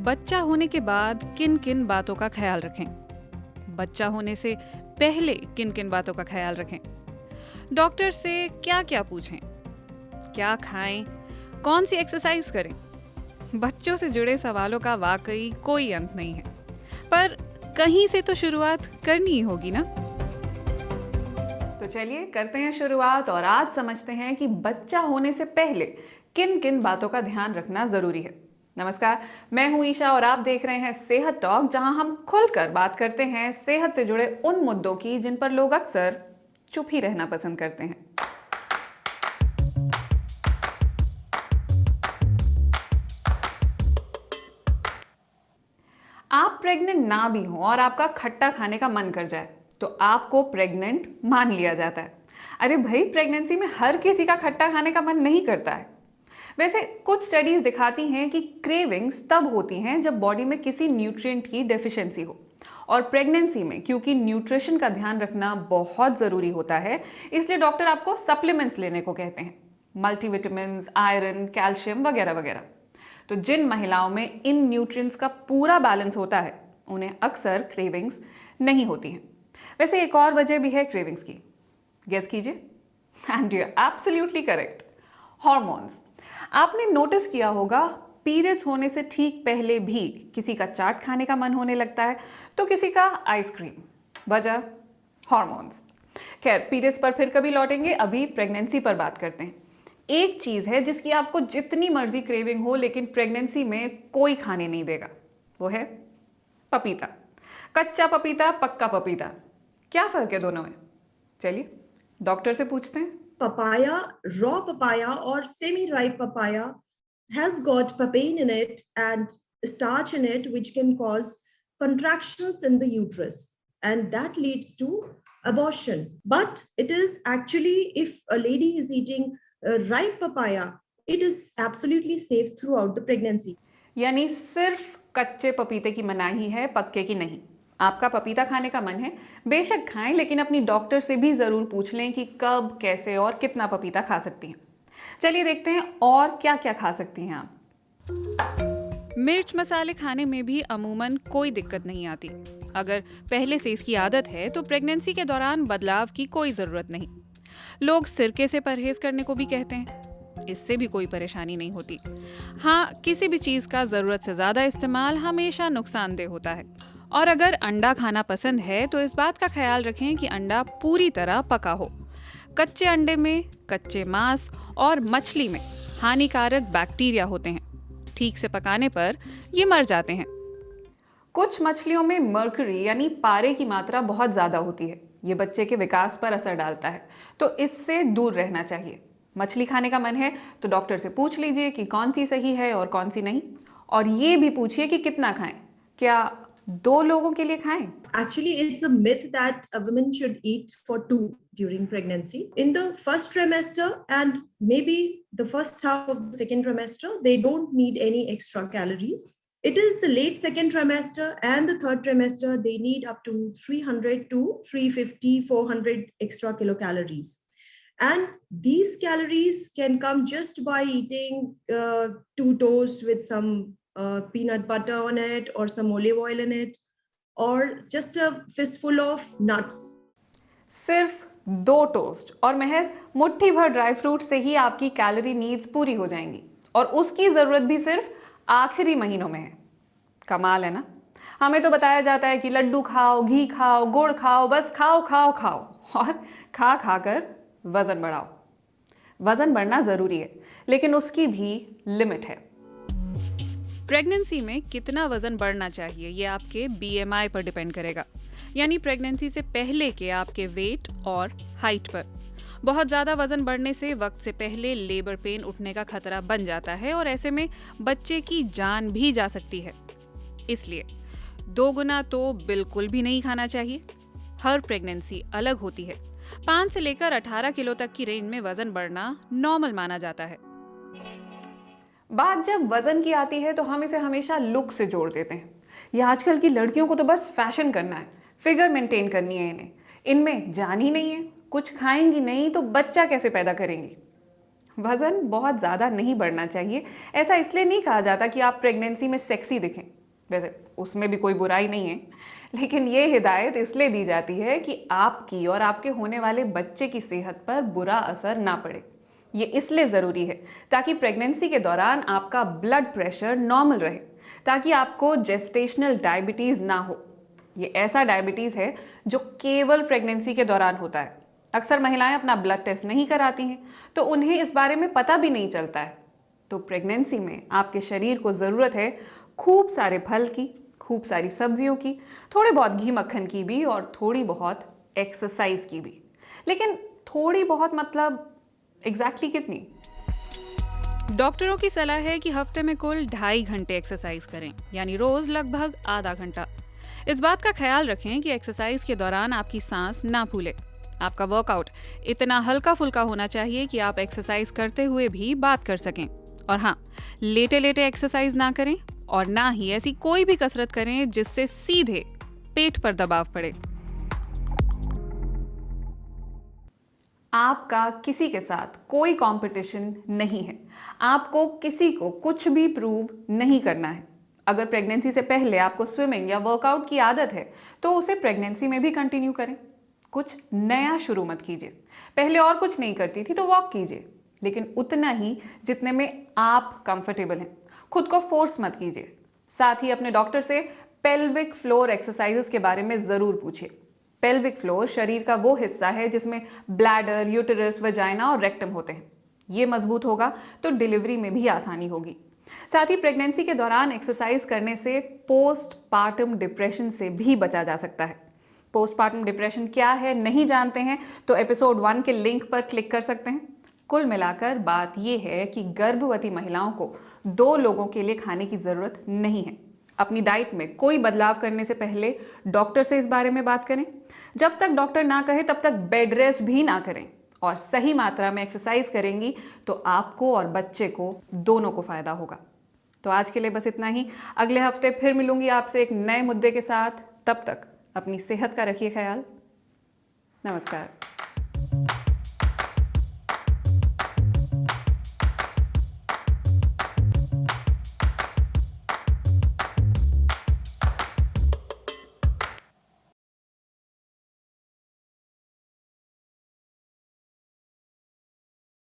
बच्चा होने के बाद किन किन बातों का ख्याल रखें? बच्चा होने से पहले किन किन बातों का ख्याल रखें? डॉक्टर से क्या क्या पूछें? क्या खाएं? कौन सी एक्सरसाइज करें? बच्चों से जुड़े सवालों का वाकई कोई अंत नहीं है, पर कहीं से तो शुरुआत करनी ही होगी ना। तो चलिए करते हैं शुरुआत और आज समझते हैं कि बच्चा होने से पहले किन किन बातों का ध्यान रखना जरूरी है। नमस्कार, मैं हूं ईशा और आप देख रहे हैं सेहत टॉक, जहां हम खुलकर बात करते हैं सेहत से जुड़े उन मुद्दों की जिन पर लोग अक्सर चुप ही रहना पसंद करते हैं। आप प्रेग्नेंट ना भी हो और आपका खट्टा खाने का मन कर जाए तो आपको प्रेग्नेंट मान लिया जाता है। अरे भाई, प्रेगनेंसी में हर किसी का खट्टा खाने का मन नहीं करता है। वैसे कुछ स्टडीज दिखाती हैं कि क्रेविंग्स तब होती हैं जब बॉडी में किसी न्यूट्रिएंट की डेफिशिएंसी हो, और प्रेगनेंसी में क्योंकि न्यूट्रिशन का ध्यान रखना बहुत ज़रूरी होता है, इसलिए डॉक्टर आपको सप्लीमेंट्स लेने को कहते हैं, मल्टीविटामिन्स, आयरन, कैल्शियम वगैरह वगैरह। तो जिन महिलाओं में इन न्यूट्रिएंट्स का पूरा बैलेंस होता है उन्हें अक्सर क्रेविंग्स नहीं होती हैं। वैसे एक और वजह भी है क्रेविंग्स की, गेस कीजिए। And you are absolutely correct, hormones. आपने नोटिस किया होगा, पीरियड्स होने से ठीक पहले भी किसी का चाट खाने का मन होने लगता है तो किसी का आइसक्रीम। वजह हॉर्मोन्स। खैर, पीरियड्स पर फिर कभी लौटेंगे, अभी प्रेगनेंसी पर बात करते हैं। एक चीज है जिसकी आपको जितनी मर्जी क्रेविंग हो लेकिन प्रेगनेंसी में कोई खाने नहीं देगा, वो है पपीता। कच्चा पपीता, पक्का पपीता, क्या फर्क है दोनों में? चलिए डॉक्टर से पूछते हैं। Papaya, raw papaya or semi-ripe papaya has got papain in it and starch in it, which can cause contractions in the uterus, and that leads to abortion. But it is actually, if a lady is eating ripe papaya, it is absolutely safe throughout the pregnancy. यानी सिर्फ कच्चे पपीते की मनाही है, पक्के की नहीं। आपका पपीता खाने का मन है, बेशक खाएं, लेकिन अपनी डॉक्टर से भी जरूर पूछ लें कि कब, कैसे और कितना पपीता खा सकती हैं। चलिए देखते हैं और क्या क्या खा सकती हैं आप। मिर्च मसाले खाने में भी अमूमन कोई दिक्कत नहीं आती। अगर पहले से इसकी आदत है तो प्रेगनेंसी के दौरान बदलाव की कोई जरूरत नहीं। लोग सिरके से परहेज करने को भी कहते हैं, इससे भी कोई परेशानी नहीं होती। हाँ, किसी भी चीज का जरूरत से ज्यादा इस्तेमाल हमेशा नुकसानदेह होता है। और अगर अंडा खाना पसंद है तो इस बात का ख्याल रखें कि अंडा पूरी तरह पका हो। कच्चे अंडे में, कच्चे मांस और मछली में हानिकारक बैक्टीरिया होते हैं, ठीक से पकाने पर ये मर जाते हैं। कुछ मछलियों में मर्क्यूरी यानी पारे की मात्रा बहुत ज्यादा होती है, ये बच्चे के विकास पर असर डालता है, तो इससे दूर रहना चाहिए। मछली खाने का मन है तो डॉक्टर से पूछ लीजिए कि कौन सी सही है और कौन सी नहीं, और ये भी पूछिए कि कितना खाएं। क्या 2 लोगों के लिए खाएं? Actually, it's a myth that a woman should eat for 2 during pregnancy. In the first trimester and maybe the first half of the second trimester, they don't need any extra calories. It is the late second trimester and the third trimester, they need up to 300 to 350, 400 extra kilocalories. And these calories can come just by eating 2 toasts with some peanut butter on it or some olive oil in it, or just a fistful of nuts. सिर्फ 2 toast और महज मुट्ठी भर dry fruit से ही आपकी calorie needs पूरी हो जाएंगी, और उसकी जरूरत भी सिर्फ आखिरी महीनों में है। कमाल है ना। हमें तो बताया जाता है कि लड्डू खाओ, घी खाओ, गुड़ खाओ, बस खाओ खाओ खाओ, और खा खा कर वजन बढ़ाओ। वजन बढ़ना जरूरी है, लेकिन उसकी भी लिमिट है। प्रेगनेंसी में कितना वजन बढ़ना चाहिए ये आपके BMI पर डिपेंड करेगा, यानी प्रेगनेंसी से पहले के आपके वेट और हाइट पर। बहुत ज़्यादा वजन बढ़ने से वक्त से पहले लेबर पेन उठने का खतरा बन जाता है, और ऐसे में बच्चे की जान भी जा सकती है। इसलिए 2 गुना तो बिल्कुल भी नहीं खाना चाहिए। हर प्रेगनेंसी अलग होती है। 5 से लेकर 18 किलो तक की रेंज में वजन बढ़ना नॉर्मल माना जाता है। बात जब वजन की आती है तो हम इसे हमेशा लुक से जोड़ देते हैं। ये आजकल की लड़कियों को तो बस फैशन करना है, फिगर मेंटेन करनी है इन्हें, इनमें जान ही नहीं है। कुछ खाएंगी नहीं तो बच्चा कैसे पैदा करेंगी? वज़न बहुत ज़्यादा नहीं बढ़ना चाहिए। ऐसा इसलिए नहीं कहा जाता कि आप प्रेगनेंसी में सेक्सी दिखें, वैसे उसमें भी कोई बुराई नहीं है, लेकिन ये हिदायत इसलिए दी जाती है कि आपकी और आपके होने वाले बच्चे की सेहत पर बुरा असर ना पड़े। ये इसलिए ज़रूरी है ताकि प्रेगनेंसी के दौरान आपका ब्लड प्रेशर नॉर्मल रहे, ताकि आपको जेस्टेशनल डायबिटीज़ ना हो। ये ऐसा डायबिटीज़ है जो केवल प्रेगनेंसी के दौरान होता है। अक्सर महिलाएं अपना ब्लड टेस्ट नहीं कराती हैं, तो उन्हें इस बारे में पता भी नहीं चलता है। तो प्रेगनेंसी में आपके शरीर को ज़रूरत है खूब सारे फल की, खूब सारी सब्जियों की, थोड़े बहुत घी मक्खन की भी और थोड़ी बहुत एक्सरसाइज की भी। लेकिन थोड़ी बहुत मतलब एग्जैक्टली कितनी? डॉक्टरों की सलाह है कि हफ्ते में कुल 2.5 घंटे एक्सरसाइज करें, यानी रोज लगभग आधा घंटा। इस बात का ख्याल रखें कि एक्सरसाइज के दौरान आपकी सांस ना फूले। आपका वर्कआउट इतना हल्का फुल्का होना चाहिए कि आप एक्सरसाइज करते हुए भी बात कर सकें। और हाँ, लेटे लेटे एक्सरसाइज ना करें और ना ही ऐसी कोई भी कसरत करें जिससे सीधे पेट पर दबाव पड़े। आपका किसी के साथ कोई कंपटीशन नहीं है। आपको किसी को कुछ भी प्रूव नहीं करना है। अगर प्रेगनेंसी से पहले आपको स्विमिंग या वर्कआउट की आदत है तो उसे प्रेगनेंसी में भी कंटिन्यू करें। कुछ नया शुरू मत कीजिए। पहले और कुछ नहीं करती थी तो वॉक कीजिए, लेकिन उतना ही जितने में आप कंफर्टेबल हैं। खुद को फोर्स मत कीजिए। साथ ही अपने डॉक्टर से पेल्विक फ्लोर एक्सरसाइजेस के बारे में जरूर पूछिए। पेल्विक फ्लोर शरीर का वो हिस्सा है जिसमें ब्लैडर, यूटेरस, वजाइना और रेक्टम होते हैं। ये मजबूत होगा तो डिलीवरी में भी आसानी होगी। साथ ही प्रेगनेंसी के दौरान एक्सरसाइज करने से पोस्टपार्टम डिप्रेशन से भी बचा जा सकता है। पोस्टपार्टम डिप्रेशन क्या है नहीं जानते हैं तो एपिसोड 1 के लिंक पर क्लिक कर सकते हैं। कुल मिलाकर बात यह है कि गर्भवती महिलाओं को 2 लोगों के लिए खाने की जरूरत नहीं है। अपनी डाइट में कोई बदलाव करने से पहले डॉक्टर से इस बारे में बात करें। जब तक डॉक्टर ना कहे तब तक बेड रेस्ट भी ना करें और सही मात्रा में एक्सरसाइज करेंगी तो आपको और बच्चे को दोनों को फायदा होगा। तो आज के लिए बस इतना ही। अगले हफ्ते फिर मिलूंगी आपसे एक नए मुद्दे के साथ। तब तक अपनी सेहत का रखिए ख्याल। नमस्कार।